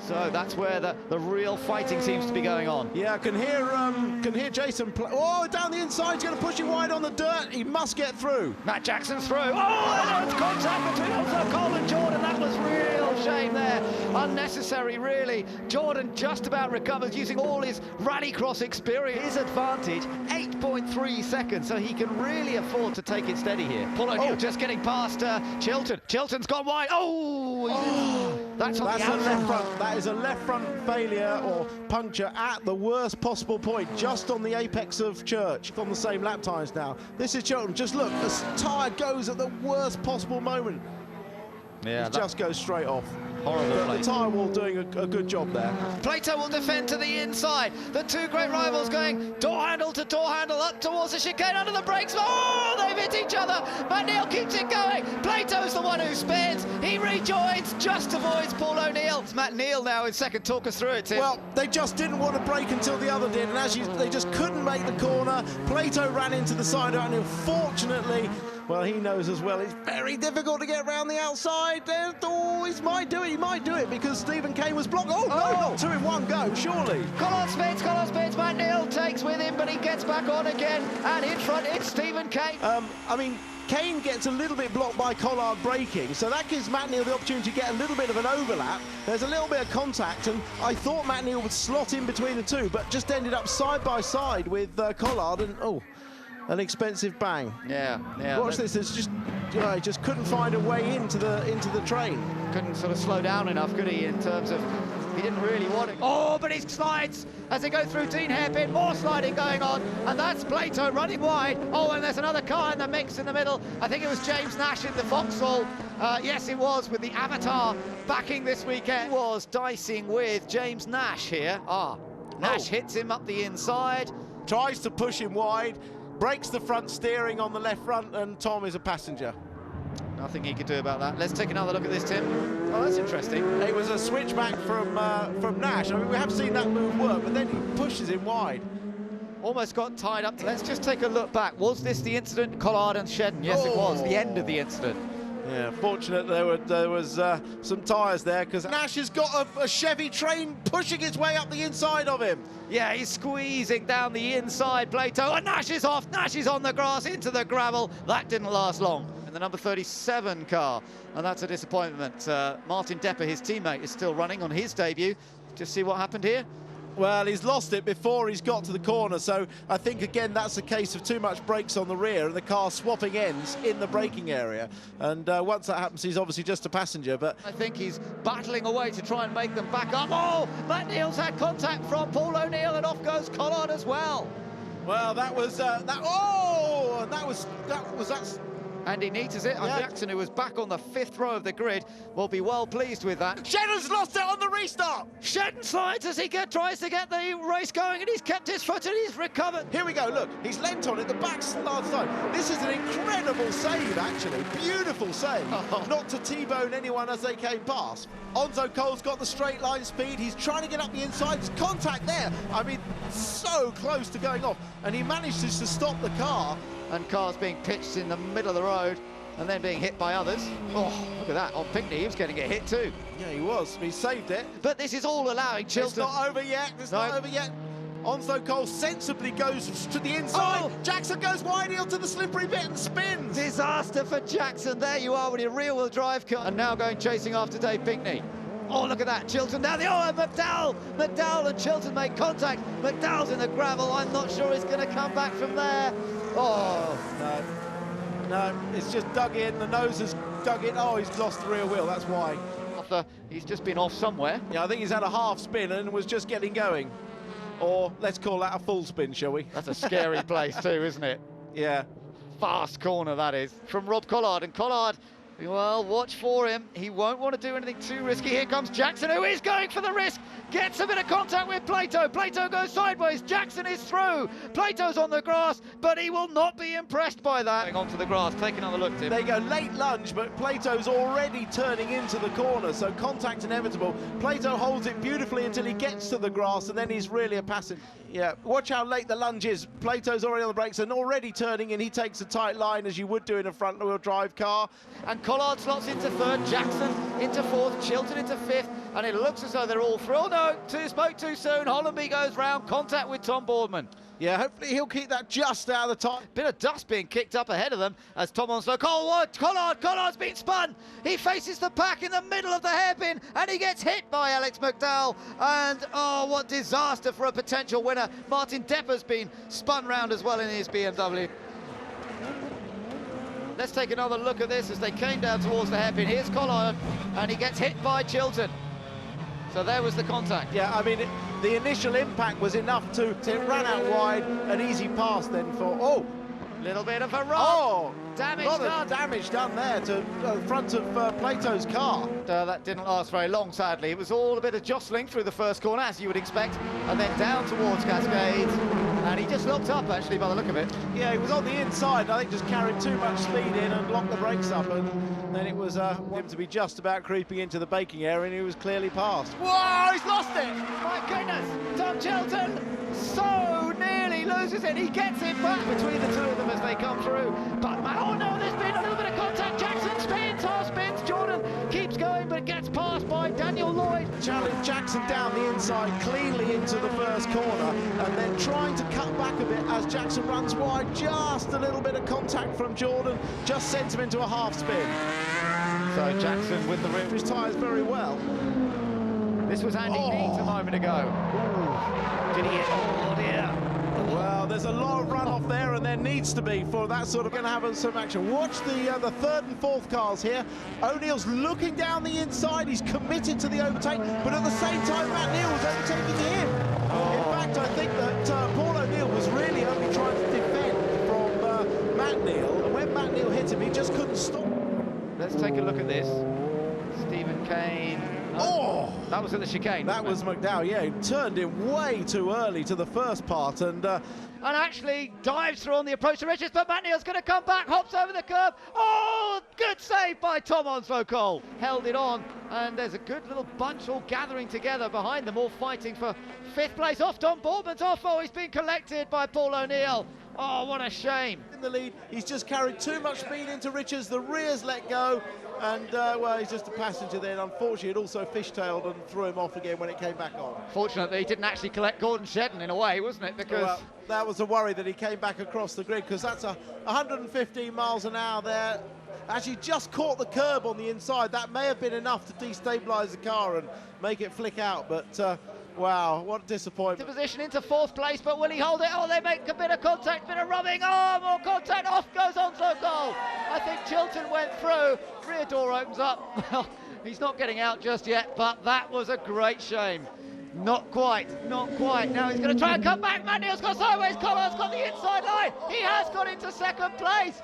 So that's where the real fighting seems to be going on. Yeah, I can hear Jason play. Oh, down the inside, he's going to push it wide on the dirt. He must get through. Matt Jackson's through. Oh, it's contact between Onslow-Cole and Jordan. That was real shame there. Unnecessary, really. Jordan just about recovers using all his rallycross experience. His advantage, 8.3 seconds, so he can really afford to take it steady here. Paul O'Neill just getting past Chilton. Chilton's gone wide. That's on the outside. Left front. That is a left front failure or puncture at the worst possible point, just on the apex of Church. On the same lap times now. This is Chilton. Just look, the tyre goes at the worst possible moment. Yeah, it just goes straight off. Horrible. The tyre wall doing a good job there. Plato will defend to the inside. The two great rivals going door handle to door handle up towards the chicane under the brakes. Oh, they've hit each other. Matt Neal keeps it going. Plato's the one who spins. He rejoins, just avoids Paul O'Neill. It's Matt Neal now in second. Talk us through it, Tim. Well, they just didn't want to brake until the other did, and they just couldn't make the corner. Plato ran into the side, and unfortunately, well, he knows as well, it's very difficult to get around the outside. Oh, he might do it because Stephen Kane was blocked. Oh, no, not two in one go, surely. Collard spins, Matt Neal takes with him, but he gets back on again, and in front it's Stephen Kane. I mean, Kane gets a little bit blocked by Collard braking, so that gives Matt Neal the opportunity to get a little bit of an overlap. There's a little bit of contact, and I thought Matt Neal would slot in between the two, but just ended up side by side with Collard, and an expensive bang. Yeah. Watch this. It's just, he just couldn't find a way into the train. Couldn't sort of slow down enough, could he? In terms of, he didn't really want it. Oh, but he slides as they go through Dean Hairpin. More sliding going on, and that's Plato running wide. Oh, and there's another car in the mix in the middle. I think it was James Nash in the Vauxhall. Yes, it was, with the Avatar backing this weekend. He was dicing with James Nash here. Nash hits him up the inside. Tries to push him wide. Breaks the front steering on the left front, and Tom is a passenger. Nothing he could do about that. Let's take another look at this, Tim. Oh, that's interesting. It was a switchback from Nash. I mean, we have seen that move work, but then he pushes him wide. Almost got tied up. Let's just take a look back. Was this the incident, Collard and Shedden? Yes, it was. The end of the incident. Yeah, fortunate there was some tyres there, because Nash has got a Chevy train pushing its way up the inside of him. Yeah, he's squeezing down the inside, Plato, and Nash is off. Nash is on the grass, into the gravel. That didn't last long. And the number 37 car, and that's a disappointment. Martin Depper, his teammate, is still running on his debut. Just see what happened here. Well, he's lost it before he's got to the corner, so I think, again, that's a case of too much brakes on the rear and the car swapping ends in the braking area. And once that happens, he's obviously just a passenger, but I think he's battling away to try and make them back up. Oh, Matt Neal's had contact from Paul O'Neill, and off goes Collard as well. Well, that was Andy Neaters it. Yeah. Jackson, who was back on the 5th row of the grid, will be well pleased with that. Shedden's lost it on the restart. Shedden slides as he tries to get the race going, and he's kept his foot and he's recovered. Here we go, look, he's leant on it, the back large side. This is an incredible save, actually. Beautiful save. Not to T-bone anyone as they came past. Onslow-Cole's got the straight line speed. He's trying to get up the inside. There's contact there. I mean, so close to going off. And he manages to stop the car. And cars being pitched in the middle of the road and then being hit by others. Oh, look at that. On Pinckney, he was going to get hit too. Yeah, he was. He saved it. But this is all allowing Chilton. It's not over yet. It's not over yet. Onslow-Cole sensibly goes to the inside. Oh. Jackson goes wide heel to the slippery bit and spins. Disaster for Jackson. There you are with your rear-wheel drive car. And now going chasing after Dave Pinckney. Oh, look at that. Chilton down the... Oh, and McDowell and Chilton make contact. McDowell's in the gravel. I'm not sure he's going to come back from there. Oh. No, it's just dug in. The nose has dug in. Oh, he's lost the rear wheel. That's why. He's just been off somewhere. Yeah, I think he's had a half spin and was just getting going. Or let's call that a full spin, shall we? That's a scary place too, isn't it? Yeah. Fast corner, that is. From Rob Collard. And Collard, well, watch for him. He won't want to do anything too risky. Here comes Jackson, who is going for the risk. Gets a bit of contact with Plato. Plato goes sideways. Jackson is through. Plato's on the grass, but he will not be impressed by that. Going onto the grass. Take another look, Tim. There you go. Late lunge, but Plato's already turning into the corner, so contact inevitable. Plato holds it beautifully until he gets to the grass, and then he's really a passenger. Yeah, watch how late the lunge is. Plato's already on the brakes and already turning, and he takes a tight line as you would do in a front-wheel drive car. And Collard slots into 3rd, Jackson into 4th, Chilton into 5th, and it looks as though they're all through. Oh no, spoke too soon. Hollenby goes round, contact with Tom Boardman. Yeah, hopefully he'll keep that just out of the time. Bit of dust being kicked up ahead of them as Tom Onslow-Cole. Collard's been spun. He faces the pack in the middle of the hairpin and he gets hit by Alex McDowell. And oh, what disaster for a potential winner. Martin Depper's been spun round as well in his BMW. Let's take another look at this as they came down towards the hairpin. Here's Collard and he gets hit by Chilton. So there was the contact. Yeah, I mean, the initial impact was enough to it ran out wide, an easy pass then for, oh! Little bit of a run. Oh! Damage lot done. of damage done there to the front of Plato's car. That didn't last very long, sadly. It was all a bit of jostling through the first corner, as you would expect, and then down towards Cascade. And he just looked up, actually, by the look of it. Yeah, he was on the inside, I think just carried too much speed in and locked the brakes up, and then it was him to be just about creeping into the baking area, and he was clearly past. Whoa, he's lost it! My goodness, Tom Chilton so nearly loses it. He gets it back between the two of them as they come through. But, oh no, there's been a little bit of contact. Jackson spins, half spins. Jordan keeps going, but gets passed by Daniel Lloyd. Challenge Jackson down the inside, cleanly into the first corner, and then trying to cut back a bit as Jackson runs wide. Just a little bit of contact from Jordan, just sent him into a half spin. So Jackson with the rim. His tyres very well. This was Andy Neat a moment ago. Ooh. Did he hit? Oh dear. Well, there's a lot of runoff there, and there needs to be for that sort of going to have some action. Watch the third and fourth cars here. O'Neill's looking down the inside. He's committed to the overtake, but at the same time, Matt Neal was overtaking him. In fact, I think that Paul O'Neill was really only trying to defend from Matt Neal, and when Matt Neal hit him, he just couldn't stop. Let's take a look at this. Stephen Kane. Oh! That was at the chicane. That was McDowell, yeah. He turned in way too early to the first part and actually dives through on the approach to Richards, but Matt Neal's going to come back, hops over the curb. Oh, good save by Tom Onslow-Cole. Held it on, and there's a good little bunch all gathering together behind them, all fighting for fifth place. Off Tom Boardman's off. Oh, he's been collected by Paul O'Neill. Oh, what a shame. In the lead, he's just carried too much speed into Richards. The rear's let go, and well, he's just a passenger there. And unfortunately, it also fishtailed and threw him off again when it came back on. Fortunately, he didn't actually collect Gordon Shedden in a way, wasn't it? Because well, that was a worry that he came back across the grid, because that's 115 miles an hour there. Actually just caught the curb on the inside. That may have been enough to destabilise the car and make it flick out, but wow, what a disappointment. Position into fourth place, but will he hold it? Oh, they make a bit of contact, bit of rubbing. Oh, more contact, off goes Onslow-Cole. I think Chilton went through. Rear door opens up. Well, he's not getting out just yet, but that was a great shame. Not quite, not quite. Now he's going to try and come back. Matt Neal's got sideways. Collard's got the inside line. He has got into second place.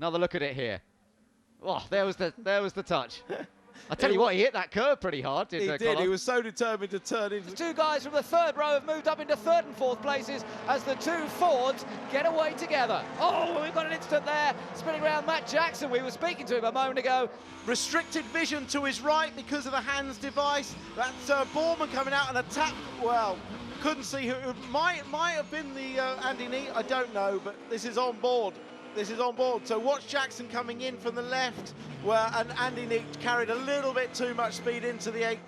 Another look at it here. Oh, there was the touch. I tell you what, he hit that curve pretty hard, didn't he? He did. He was so determined to turn into... The two guys from the third row have moved up into third and fourth places as the two Fords get away together. Oh, we've got an instant there. Spinning around Matt Jackson. We were speaking to him a moment ago. Restricted vision to his right because of the hands device. That's Boardman coming out and a tap. Well, couldn't see who. It might have been the Andy Neat. I don't know, but this is on board. This is on board. So watch Jackson coming in from the left, and Andy Neat carried a little bit too much speed into the 8.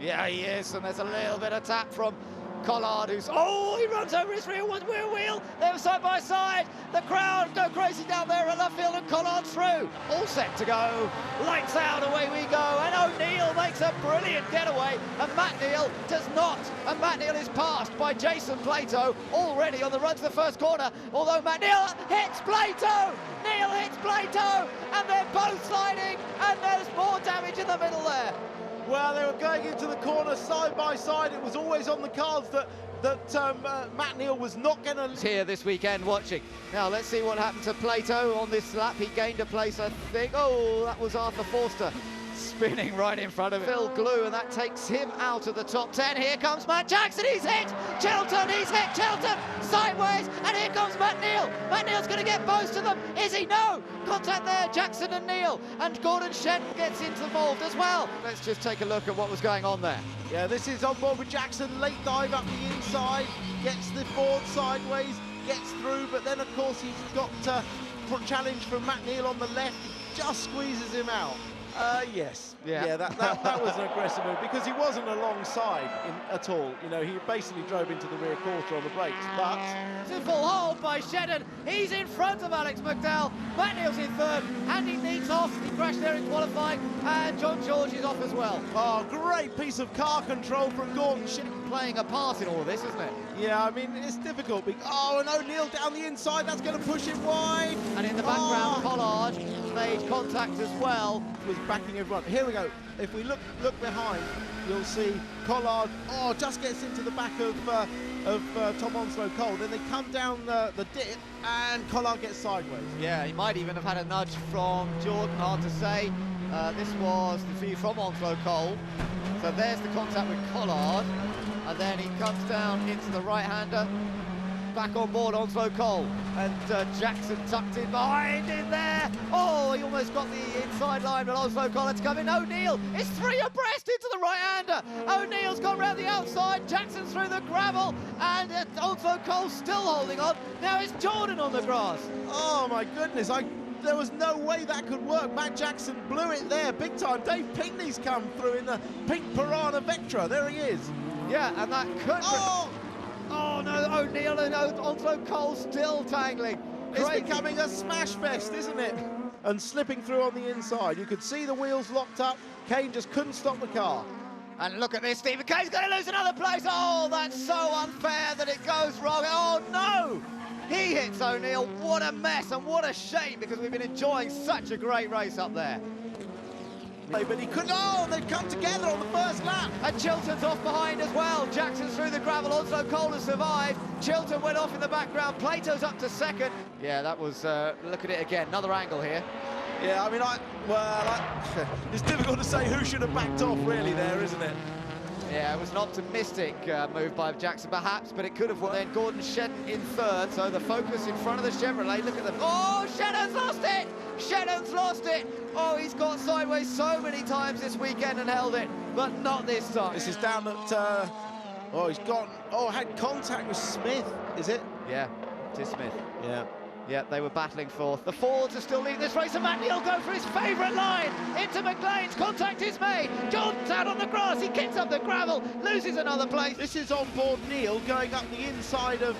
Yeah, he is, and there's a little bit of tap from Collard, who's... Oh, he runs over his rear wheel. They're side by side. The crowd go crazy down there at left field, and Collard's through. All set to go. Lights out, away we go. And O'Neill makes a brilliant getaway, and Matt Neal does not. And Matt Neal is passed by Jason Plato already on the run to the first corner, although Matt Neal hits Plato. Neal hits Plato, and they're both sliding, and there's more damage in the middle there. Well, they were going into the corner side by side. It was always on the cards that Matt Neal was not going to... Here this weekend watching. Now, let's see what happened to Plato on this lap. He gained a place, I think. Oh, that was Arthur Forster spinning right in front of him. Phil Glue, and that takes him out of the top 10. Here comes Matt Jackson. He's hit Chilton. He's hit Chilton sideways, and here comes Matt Neal. Matt Neal's going to get both of them. Is he? No. Contact there, Jackson and Neal, and Gordon Shedden gets involved as well. Let's just take a look at what was going on there. Yeah, this is on board with Jackson. Late dive up the inside, gets the board sideways, gets through, but then of course he's got challenge from Matt Neal on the left, just squeezes him out. Yes. Yeah. That was an aggressive move because he wasn't alongside at all. You know, he basically drove into the rear quarter on the brakes. But It's a full hold by Shedden. He's in front of Alex McDowell. Matt Neal's in third. Andy Neat's off. He crashed there in qualifying. And John George is off as well. oh, great piece of car control from Gordon Shedden. Playing a part in all of this, isn't it? Yeah, I mean, it's difficult. Oh, and O'Neill down the inside. That's going to push him wide. And in the background, Collard made contact as well. Was backing everyone. Here we go. If we look behind, you'll see Collard. Oh, just gets into the back of Tom Onslow-Cole. Then they come down the dip, and Collard gets sideways. Yeah, he might even have had a nudge from Jordan, hard to say. This was the view from Onslow-Cole. So there's the contact with Collard. And then he comes down into the right-hander. Back on board Onslow-Cole. And Jackson tucked in behind in there. Oh, he almost got the inside line, but Onslow-Cole had to come in. O'Neill is three abreast into the right-hander. O'Neill's gone round the outside. Jackson's through the gravel. And Onslow-Cole's still holding on. Now it's Jordan on the grass. Oh, my goodness. There was no way that could work. Matt Jackson blew it there big time. Dave Pinkney's come through in the pink Piranha Vectra. There he is. Yeah, and that could... Oh, no, O'Neill and Onslow-Cole still tangling. It's becoming a smash fest, isn't it? And slipping through on the inside. You could see the wheels locked up. Kane just couldn't stop the car. And look at this, Stephen Kane's going to lose another place. Oh, that's so unfair that it goes wrong. Oh, no! He hits O'Neill. What a mess and what a shame, because we've been enjoying such a great race up there. But he couldn't. Oh, they've come together on the first lap. And Chilton's off behind as well. Jackson's through the gravel. Onslow-Cole has survived. Chilton went off in the background. Plato's up to second. Yeah, that was, look at it again. Another angle here. Yeah, I mean, it's difficult to say who should have backed off, really, there, isn't it? Yeah, it was an optimistic move by Jackson, perhaps, but it could have worked. Then Gordon Shedden in third, so the focus in front of the Chevrolet. Look at them. Oh, Shedden's lost it! Shedden's lost it! Oh, he's got sideways so many times this weekend and held it, but not this time. This is down at... oh, he's gone... Oh, had contact with Smith, is it? Yeah, it is Smith. Yeah. Yeah, they were battling for. The Fords are still leading this race, and Matt Neal go for his favourite line. Into McLean's, contact is made. Jordan's out on the grass, he kicks up the gravel, loses another place. This is on board Neal going up the inside of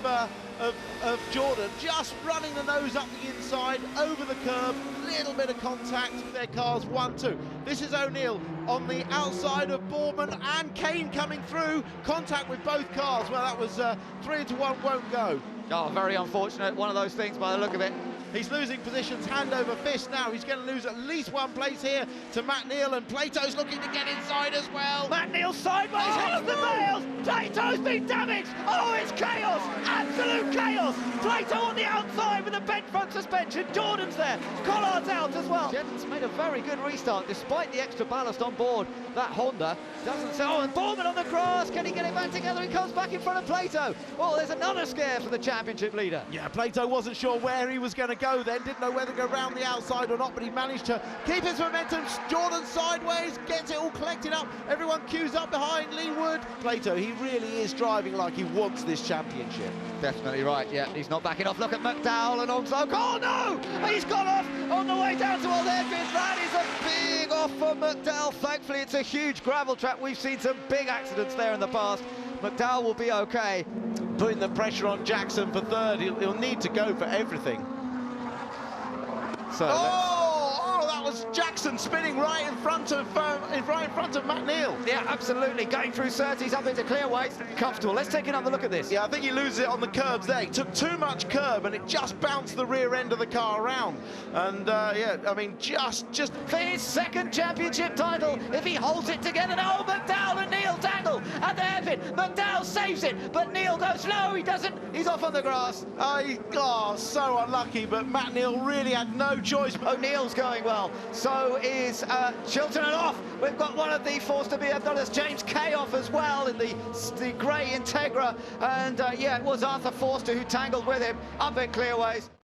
Jordan, just running the nose up the inside, over the curb, little bit of contact, their cars 1-2. This is O'Neill on the outside of Boorman and Kane coming through, contact with both cars. Well, that was 3-1, won't go. Oh, very unfortunate, one of those things by the look of it. He's losing positions hand over fist now. He's going to lose at least one place here to Matt Neal, and Plato's looking to get inside as well. Matt Neal sideways, hits the bales. Plato's been damaged. Oh, it's chaos, absolute chaos. Plato on the outside with a bent front suspension. Jordan's there, Collard's out as well. Shedden's made a very good restart despite the extra ballast on board. That Honda doesn't say, oh, and Boorman on the grass. Can he get it back together? He comes back in front of Plato. Oh, there's another scare for the championship leader. Yeah, Plato wasn't sure where he was going to go then, didn't know whether to go round the outside or not, but he managed to keep his momentum. Jordan sideways, gets it all collected up. Everyone queues up behind Lee Wood. Plato, he really is driving like he wants this championship. Definitely right, yeah, he's not backing off. Look at McDowell and Onslow. Oh no! He's gone off on the way down to Old Airfield. That is a big off for McDowell. Thankfully, it's a huge gravel track. We've seen some big accidents there in the past. McDowell will be okay. Putting the pressure on Jackson for third. He'll need to go for everything. So that was Jackson spinning right in front of Matt Neal. Yeah, absolutely. Going through Surtees up into clearways. Comfortable. Let's take another look at this. Yeah, I think he loses it on the curbs there. He took too much curb and it just bounced the rear end of the car around. And yeah, I mean, just for his second championship title, if he holds it together now, McDowell and Neal tangle at the hairpin. McDowell saves it, but Neal goes, no, he doesn't. He's off on the grass. So unlucky, but Matt Neal really had no choice. O'Neill's going well. So is Chilton, and off. We've got one of the forced to be others, James Kay, off as well in the grey Integra. And yeah, it was Arthur Forster who tangled with him up at Clearways.